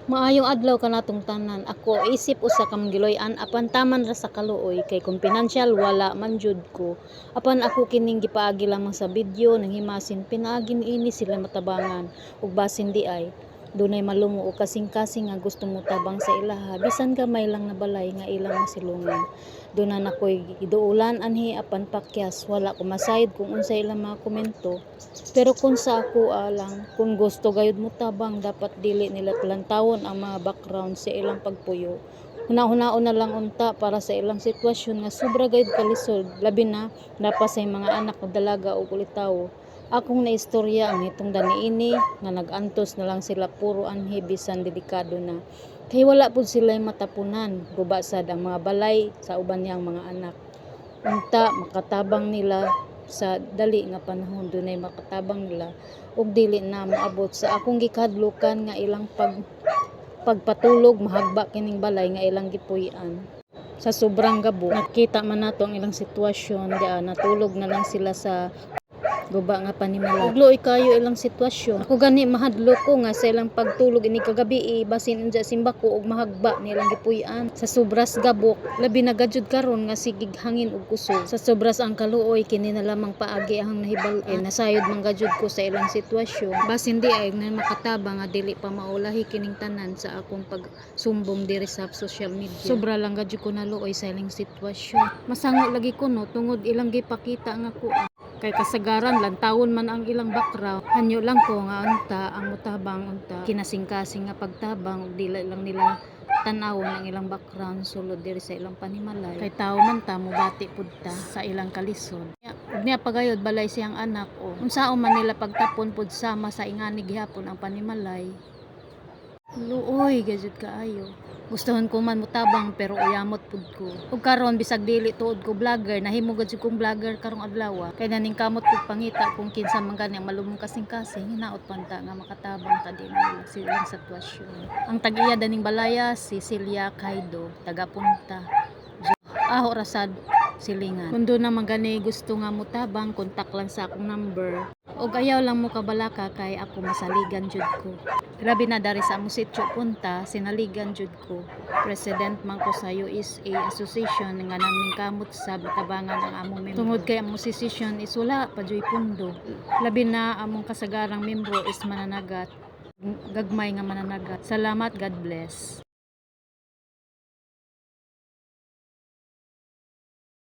Maayong adlaw kanatong tanan. Ako isip usa ka manggiloy-an apan taman ra sa kaluoy kay kung pinansyal wala man jud ko. Apan ako kining gipaagi lamang sa video nang himasin pinaagi niini sila matabangan ug basin di ay dunay malumo o kasing-kasing nga gusto mo tabang sa ilaha bisan gamay lang na balay nga ilang masilungan. Dunan ako'y giduulan anhi apan pakyas wala ko masayod kung unsay ilang mga komento. Pero kung sa ako lang, kung gusto gayud mo tabang, dapat dili nila talantawon ang mga background sa ilang pagpuyo. Hunahunahon na lang unta para sa ilang sitwasyon nga sobra gayud kalisod, labi na napasay mga anak o dalaga o kulitaw. Akong naistorya ang itong daniini nga nagantos na lang sila puro anhi bisan delikado na. Kay wala pud sila matapunan, guba sad ang mga balay sa uban niyang mga anak. Unta makatabang nila sa dali nga panahon dunay makatabang nila ug dili na moabot sa akong gikadlukan nga ilang pagpatulog mahagba kining balay nga ilang gipuy-an. Sa sobrang gabo nakita man nato ang ilang sitwasyon diya natulog na lang sila sa guba nga panimala. Ugloy kayo ilang sitwasyon. Ako gani mahadlo ko nga sa ilang pagtulog ini kagabi basin unsa simbako ug mahagba nilang gipuy-an. Sa sobras gabok, labi na gajud karon nga sigig hangin ug kusog. Sa sobras ang kaluoy kini na lamang paagi ang nahibal-an. Nasayod man gajud ko sa ilang sitwasyon. Basin di ay na makatabang nga dili pa maulahi kining tanan sa akong pagsumbong diri sa social media. Sobra lang gajud ko naluoy sa ilang sitwasyon. Masango lagi ko no tungod ilang gipakita nga ko kay kasagaran lang tawon man ang ilang background hanyo lang ko nga unta ang mutabang unta kinasing-kasing nga pagtabang ug dili lang nila tan-awon ang ilang background sulod diri sa ilang panimalay kay tawo man ta mobati pud ta sa ilang kalisod ug niya pagayod balay siyang anak o unsaon man nila pagtapon pud sama sa ingani gihapon ang panimalay. Luoy gajud kaayo. Gustuhan ko man mutabang pero uyamot pud ko. Ug karon bisag dili tuod ko vlogger, nahimo gud kong vlogger karong adlaw. Kay naning kamot ko pangita kung kinsa man gani ang malumong kasing-kasing hinaot panta nga makatabang ta din silang sitwasyon. Ang tag-iya daning balaya si Celia Kaido, taga Punta. Aho rasad silingan. Kundo naman gani gusto nga mutabang, kontak lang sa akong number. Og ayaw lang mo kabalaka kay ako masaligan jud ko. Grabe na dari sa among sitio Punta, sinaligan jud ko. President man ko sa USA Association nga naming kamot sa batabangan ang among membro. Tungod kay among association is wala pa joy pundo. Labi na among kasagarang membro is mananagat. Gagmay nga mananagat. Salamat, God bless.